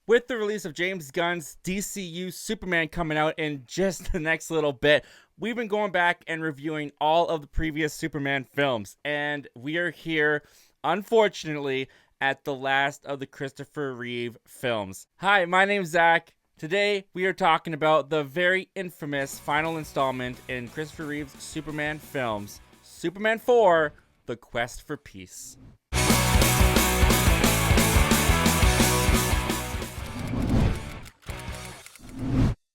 With the release of James Gunn's DCU Superman coming out in just the next little bit, we've been going back and reviewing all of the previous Superman films, and we are here, unfortunately, at the last of the Christopher Reeve films. Hi, my name's Zach. Today, we are talking about the very infamous final installment in Christopher Reeve's Superman films, Superman 4, The Quest for Peace.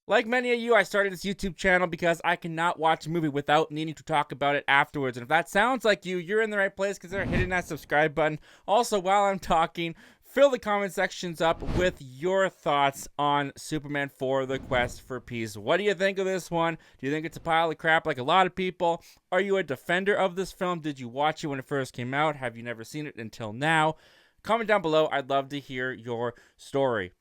Like many of you, I started this YouTube channel because I cannot watch a movie without needing to talk about it afterwards. And if that sounds like you, you're in the right place. Consider hitting that subscribe button. Also, while I'm talking, fill the comment sections up with your thoughts on Superman 4, The Quest for Peace. What do you think of this one? Do you think it's a pile of crap like a lot of people? Are you a defender of this film? Did you watch it when it first came out? Have you never seen it until now? Comment down below. I'd love to hear your story.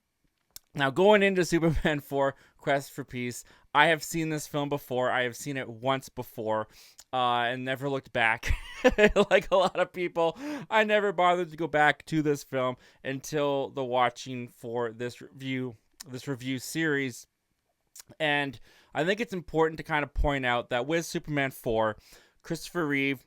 Now, going into Superman 4, Quest for Peace, I have seen this film before. I have seen it once before and never looked back. Like a lot of people, I never bothered to go back to this film until the watching for this review series. And I think it's important to kind of point out that with Superman 4, Christopher Reeve,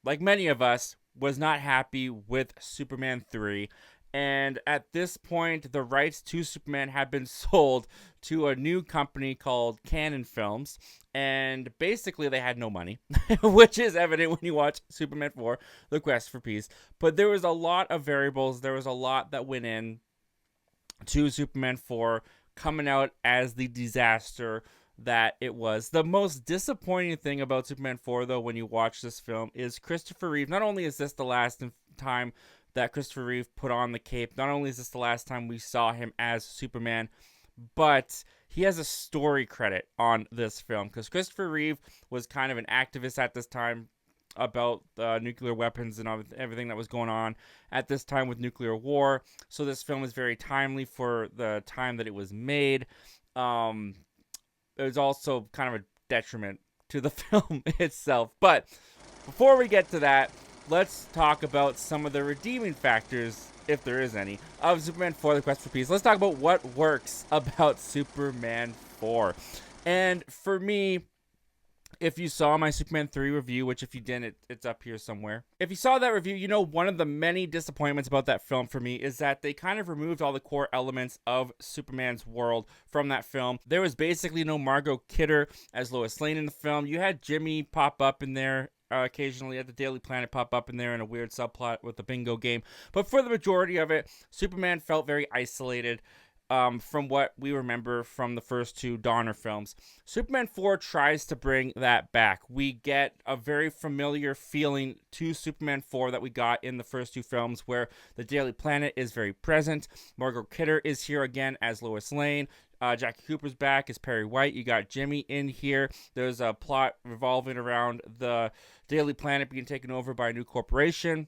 like many of us, was not happy with Superman 3. And at this point, the rights to Superman have been sold to a new company called Cannon Films. And basically, they had no money, which is evident when you watch Superman 4, The Quest for Peace. But there was a lot of variables. There was a lot that went in to Superman 4 coming out as the disaster that it was. The most disappointing thing about Superman 4, though, when you watch this film, is Christopher Reeve. Not only is this the last time that Christopher Reeve put on the cape, not only is this the last time we saw him as Superman, but he has a story credit on this film, because Christopher Reeve was kind of an activist at this time about nuclear weapons and everything that was going on at this time with nuclear war. So this film is very timely for the time that it was made. It was also kind of a detriment to the film itself. But before we get to that, let's talk about some of the redeeming factors, if there is any, of Superman 4, The Quest for Peace. Let's talk about what works about Superman 4. And for me, if you saw my Superman 3 review, which if you didn't, it's up here somewhere. If you saw that review, you know one of the many disappointments about that film for me is that they kind of removed all the core elements of Superman's world from that film. There was basically no Margot Kidder as Lois Lane in the film. You had Jimmy pop up in there occasionally at the Daily Planet, pop up in there in a weird subplot with the bingo game. But for the majority of it, Superman felt very isolated from what we remember from the first two Donner films. Superman 4 tries to bring that back. We get a very familiar feeling to Superman 4 that we got in the first two films, where the Daily Planet is very present. Margot Kidder is here again as Lois Lane. Jackie Cooper's back as Perry White. You got Jimmy in here. There's a plot revolving around the Daily Planet being taken over by a new corporation.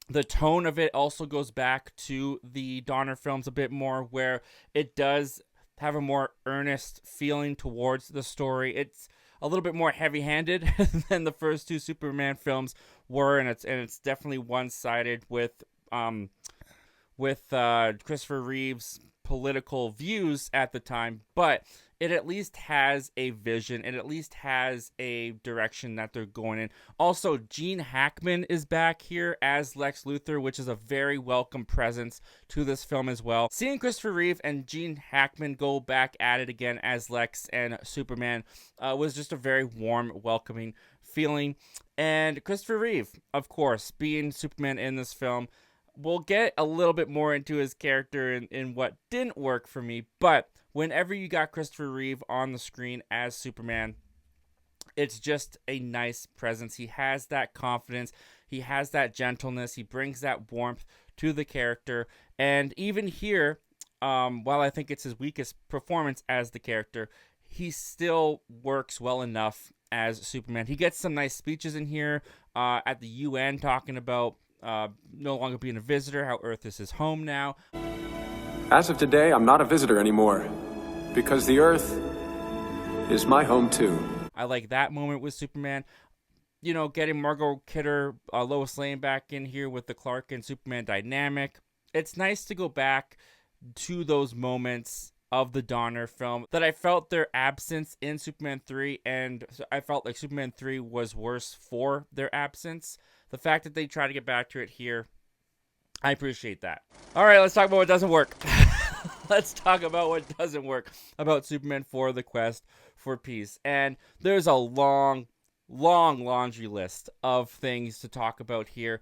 The tone of it also goes back to the Donner films a bit more, where it does have a more earnest feeling towards the story. It's a little bit more heavy-handed than the first two Superman films were, and it's definitely one-sided with Christopher Reeve's political views at the time, but it at least has a vision. It at least has a direction that they're going in. Also, Gene Hackman is back here as Lex Luthor, which is a very welcome presence to this film as well. Seeing Christopher Reeve and Gene Hackman go back at it again as Lex and Superman was just a very warm, welcoming feeling. And Christopher Reeve, of course, being Superman in this film. We'll get a little bit more into his character in what didn't work for me, but whenever you got Christopher Reeve on the screen as Superman, it's just a nice presence. He has that confidence. He has that gentleness. He brings that warmth to the character. And even here, while I think it's his weakest performance as the character, he still works well enough as Superman. He gets some nice speeches in here at the UN talking about no longer being a visitor, how Earth is his home now. As of today, I'm not a visitor anymore, because the Earth is my home too. I like that moment with Superman. You know, getting Margot Kidder, Lois Lane back in here with the Clark and Superman dynamic. It's nice to go back to those moments of the Donner film that I felt their absence in Superman 3, and I felt like Superman 3 was worse for their absence. The fact that they try to get back to it here, I appreciate that. All right, let's talk about what doesn't work. Let's talk about what doesn't work about Superman 4, The Quest for Peace. And there's a long laundry list of things to talk about here.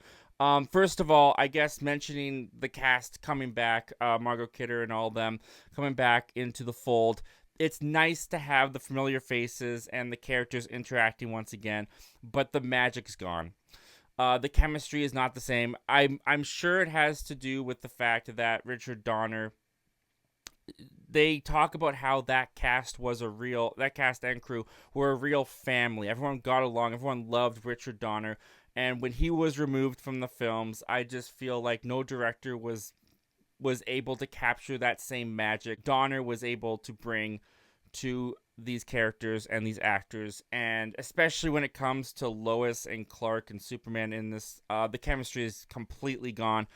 First of all, I guess mentioning the cast coming back, Margot Kidder and all of them coming back into the fold. It's nice to have the familiar faces and the characters interacting once again, but the magic's gone. The chemistry is not the same. I'm sure it has to do with the fact that Richard Donner, they talk about how that cast and crew were a real family. Everyone got along. Everyone loved Richard Donner. And when he was removed from the films, I just feel like no director was able to capture that same magic Donner was able to bring to these characters and these actors. And especially when it comes to Lois and Clark and Superman in this, the chemistry is completely gone.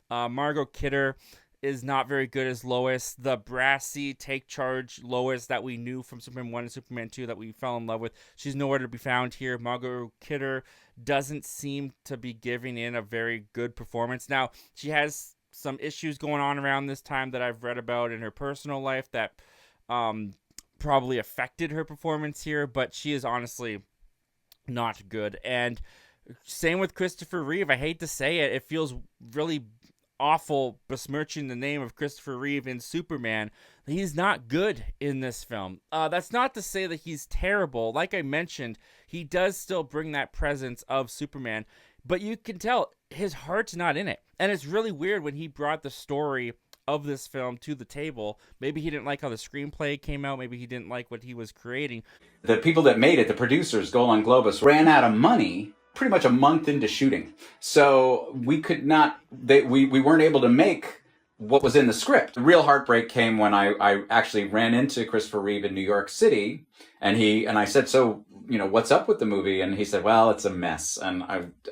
Margot Kidder is not very good as Lois. The brassy, take charge Lois that we knew from Superman 1 and Superman 2 that we fell in love with, she's nowhere to be found here. Margot Kidder doesn't seem to be giving in a very good performance. Now, she has some issues going on around this time that I've read about in her personal life that probably affected her performance here, but she is honestly not good. And same with Christopher Reeve. I hate to say it, it feels really awful besmirching the name of Christopher Reeve in Superman. He's not good in this film. That's not to say that he's terrible. Like I mentioned, he does still bring that presence of Superman, but you can tell his heart's not in it. And it's really weird when he brought the story of this film to the table. Maybe he didn't like how the screenplay came out. Maybe he didn't like what he was creating. The people that made it, the producers, Golan-Globus, ran out of money pretty much a month into shooting. So we could not, we weren't able to make what was in the script. The real heartbreak came when I actually ran into Christopher Reeve in New York City, and I said, so, you know, what's up with the movie? And he said, well, it's a mess. And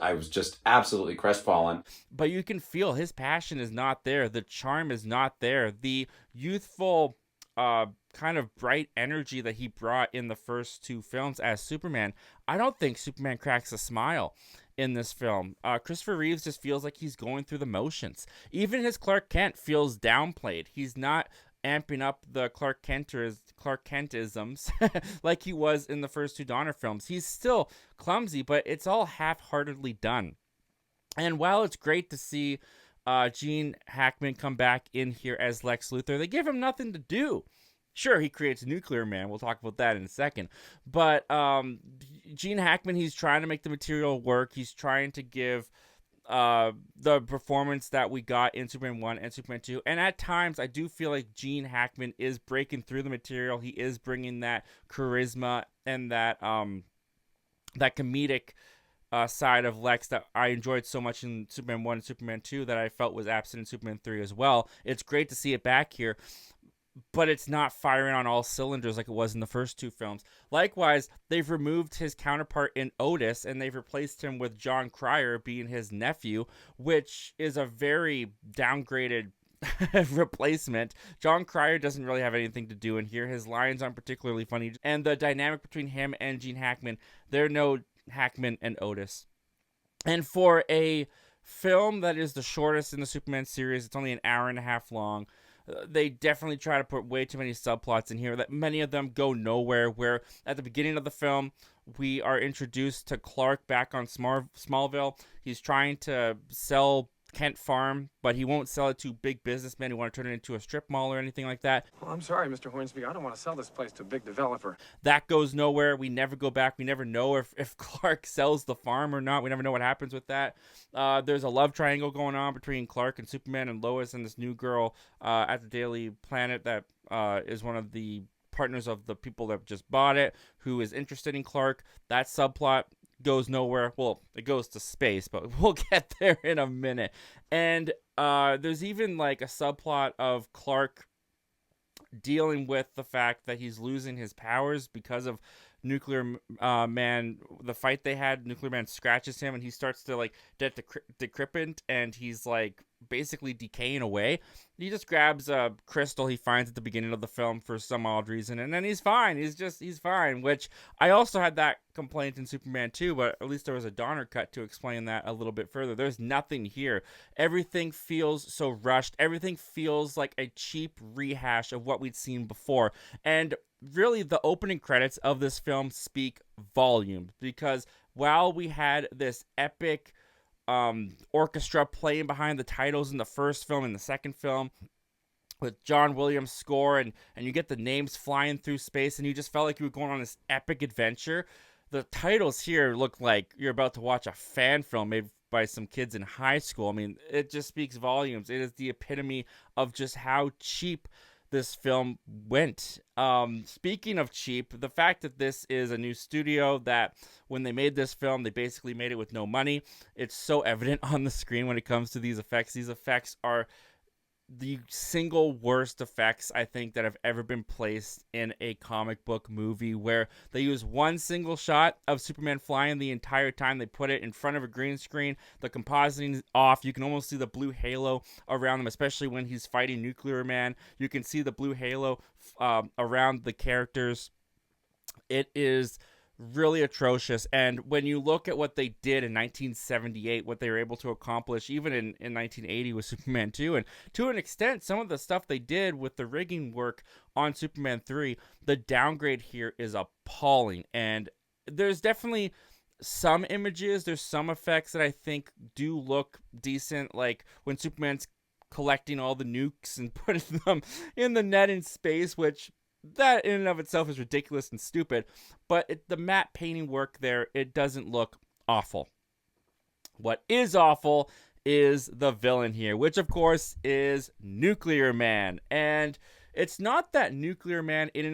I was just absolutely crestfallen. But you can feel his passion is not there. The charm is not there. The youthful, kind of bright energy that he brought in the first two films as Superman, I don't think Superman cracks a smile in this film. Christopher Reeves just feels like he's going through the motions. Even his Clark Kent feels downplayed. He's not amping up the Clark Kentisms like he was in the first two Donner films. He's still clumsy, but it's all half-heartedly done. And while it's great to see Gene Hackman come back in here as Lex Luthor, they give him nothing to do. Sure, he creates Nuclear Man. We'll talk about that in a second. But Gene Hackman, he's trying to make the material work. He's trying to give the performance that we got in Superman 1 and Superman 2. And at times, I do feel like Gene Hackman is breaking through the material. He is bringing that charisma and that comedic side of Lex that I enjoyed so much in Superman 1 and Superman 2 that I felt was absent in Superman 3 as well. It's great to see it back here, but it's not firing on all cylinders like it was in the first two films. Likewise, they've removed his counterpart in Otis, and they've replaced him with Jon Cryer being his nephew, which is a very downgraded replacement. Jon Cryer doesn't really have anything to do in here. His lines aren't particularly funny, and the dynamic between him and Gene Hackman, they're no Hackman and Otis. And for a film that is the shortest in the Superman series, it's only an hour and a half long, they definitely try to put way too many subplots in here that many of them go nowhere, where at the beginning of the film, we are introduced to Clark back on Smallville. He's trying to sell Kent Farm, but he won't sell it to big businessmen who want to turn it into a strip mall or anything like that. Well, I'm sorry, Mr. Hornsby. I don't want to sell this place to a big developer. That goes nowhere. We never go back. We never know if Clark sells the farm or not. We never know what happens with that. There's a love triangle going on between Clark and Superman and Lois and this new girl at the Daily Planet that is one of the partners of the people that just bought it, who is interested in Clark. That subplot goes nowhere. Well, it goes to space, but we'll get there in a minute. And there's even like a subplot of Clark dealing with the fact that he's losing his powers because of Nuclear Man, the fight they had, Nuclear Man scratches him and he starts to like get decrepit and he's like basically decaying away. He just grabs a crystal he finds at the beginning of the film for some odd reason, and then he's fine. He's fine, which I also had that complaint in Superman 2, but at least there was a Donner cut to explain that a little bit further. There's nothing here. Everything feels so rushed. Everything feels like a cheap rehash of what we'd seen before. And really, the opening credits of this film speak volumes, because while we had this epic orchestra playing behind the titles in the first film and the second film with John Williams' score, and you get the names flying through space and you just felt like you were going on this epic adventure, the titles here look like you're about to watch a fan film made by some kids in high school. I mean, it just speaks volumes. It is the epitome of just how cheap this film went. Speaking of cheap, the fact that this is a new studio, that when they made this film, they basically made it with no money. It's so evident on the screen when it comes to these effects. These effects are the single worst effects I think that have ever been placed in a comic book movie, where they use one single shot of Superman flying the entire time. They put it in front of a green screen. The compositing is off. You can almost see the blue halo around them, especially when he's fighting Nuclear Man. You can see the blue halo around the characters. It is really atrocious. And when you look at what they did in 1978, what they were able to accomplish even in 1980 with Superman 2, and to an extent some of the stuff they did with the rigging work on Superman 3, the downgrade here is appalling. And there's definitely some images, there's some effects that I think do look decent, like when Superman's collecting all the nukes and putting them in the net in space, which that in and of itself is ridiculous and stupid, but the matte painting work there, it doesn't look awful. What is awful is the villain here, which of course is Nuclear Man. And it's not that Nuclear Man in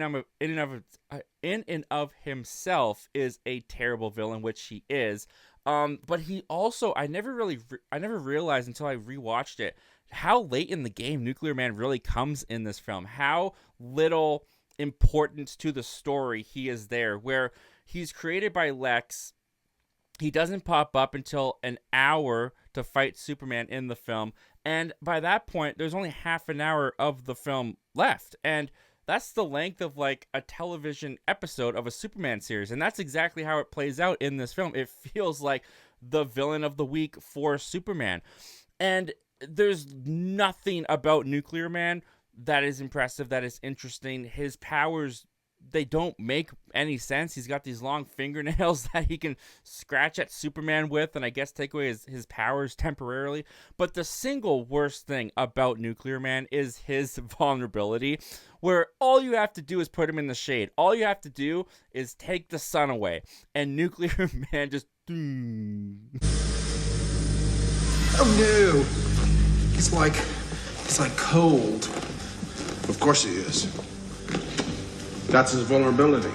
and of himself is a terrible villain, which he is. But he also, I never realized until I rewatched it how late in the game Nuclear Man really comes in this film. How little importance to the story he is there, where he's created by Lex. He doesn't pop up until an hour to fight Superman in the film, and by that point there's only half an hour of the film left, and that's the length of like a television episode of a Superman series, and that's exactly how it plays out in this film. It feels like the villain of the week for Superman, and there's nothing about Nuclear Man that is impressive, that is interesting. His powers, they don't make any sense. He's got these long fingernails that he can scratch at Superman with, and I guess take away his powers temporarily. But the single worst thing about Nuclear Man is his vulnerability, where all you have to do is put him in the shade. All you have to do is take the sun away, and Nuclear Man just... Oh no! He's like cold. Of course he is. That's his vulnerability.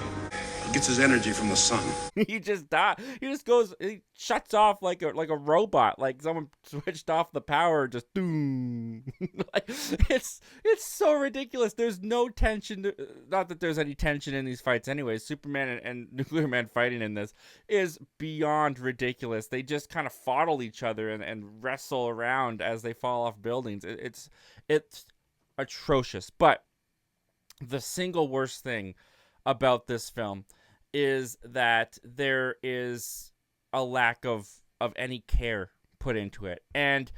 He gets his energy from the sun. He just dies. He shuts off like a robot, like someone switched off the power, just doom. Like, it's so ridiculous. There's no tension. Not that there's any tension in these fights anyway. Superman and Nuclear Man fighting in this is beyond ridiculous. They just kind of fondle each other and wrestle around as they fall off buildings. It's atrocious. But the single worst thing about this film is that there is a lack of any care put into it. And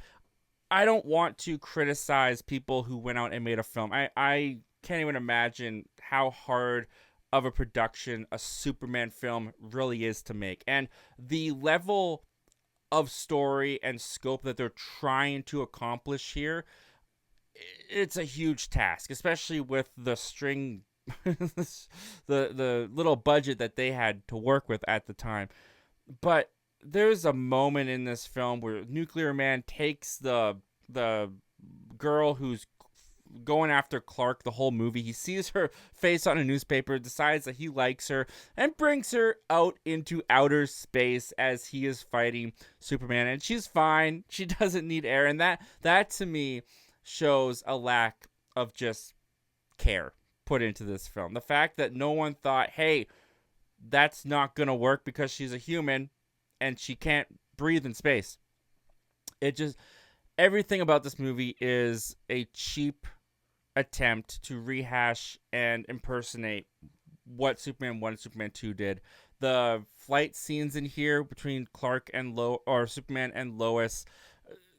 I don't want to criticize people who went out and made a film. I can't even imagine how hard of a production a Superman film really is to make. And the level of story and scope that they're trying to accomplish here, it's a huge task, especially with the string the little budget that they had to work with at the time. But there's a moment in this film where Nuclear Man takes the girl who's going after Clark the whole movie. He sees her face on a newspaper, decides that he likes her, and brings her out into outer space as he is fighting Superman. And she's fine. She doesn't need air. And that to me shows a lack of just care put into this film. The fact that no one thought, hey, that's not going to work because she's a human and she can't breathe in space. Everything about this movie is a cheap attempt to rehash and impersonate what Superman 1 and Superman 2 did. The flight scenes in here between Superman and Lois,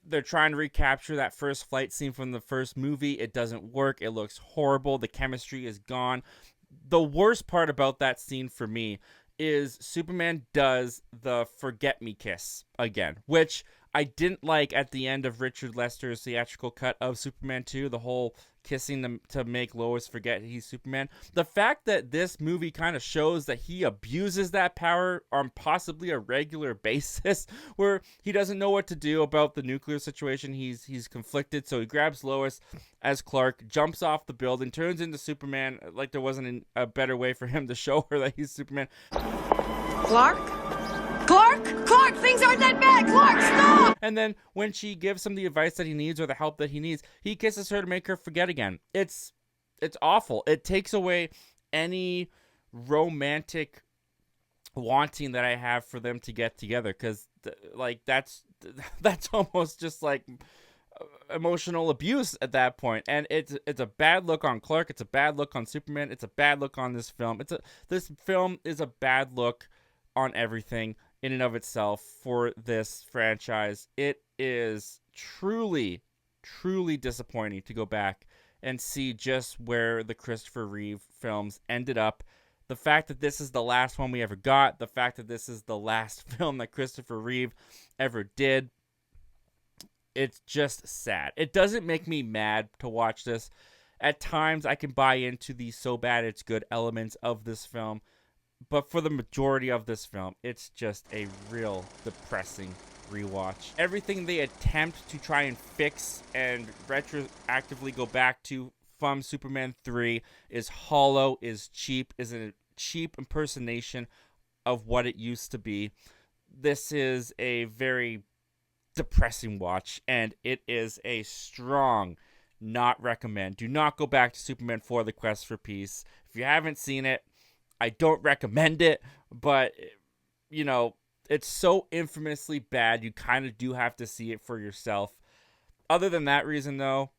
they're trying to recapture that first flight scene from the first movie. It doesn't work. It looks horrible. The chemistry is gone. The worst part about that scene for me is Superman does the forget me kiss again, which I didn't like at the end of Richard Lester's theatrical cut of Superman 2, the whole kissing them to make Lois forget he's Superman. The fact that this movie kind of shows that he abuses that power on possibly a regular basis, where he doesn't know what to do about the nuclear situation. He's conflicted, so he grabs Lois as Clark, jumps off the building, turns into Superman, like there wasn't a better way for him to show her that he's Superman. Clark? Clark, things aren't that bad. Clark, stop! And then when she gives him the advice that he needs or the help that he needs, he kisses her to make her forget again. It's awful. It takes away any romantic wanting that I have for them to get together, because that's almost just like emotional abuse at that point. And it's a bad look on Clark. It's a bad look on Superman. It's a bad look on this film. This film is a bad look on everything in and of itself for this franchise. It is truly, truly disappointing to go back and see just where the Christopher Reeve films ended up. The fact that this is the last one we ever got, the fact that this is the last film that Christopher Reeve ever did, it's just sad. It doesn't make me mad to watch this. At times, I can buy into the so bad it's good elements of this film, but for the majority of this film, it's just a real depressing rewatch. Everything they attempt to try and fix and retroactively go back to from Superman 3 is hollow, is cheap, is a cheap impersonation of what it used to be. This is a very depressing watch, and it is a strong not recommend. Do not go back to Superman 4: The Quest for Peace. If you haven't seen it, I don't recommend it, but, you know, it's so infamously bad, you kind of do have to see it for yourself. Other than that reason, though,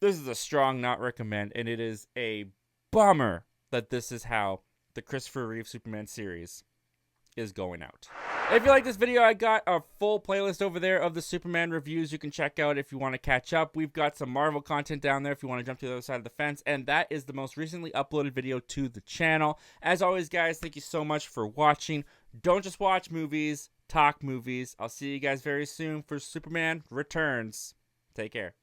this is a strong not recommend, and it is a bummer that this is how the Christopher Reeve Superman series is going out. If you like this video, I got a full playlist over there of the Superman reviews you can check out if you want to catch up. We've got some Marvel content down there if you want to jump to the other side of the fence, and that is the most recently uploaded video to the channel. As always, guys, thank you so much for watching. Don't just watch movies, talk movies. I'll see you guys very soon for Superman Returns. Take care.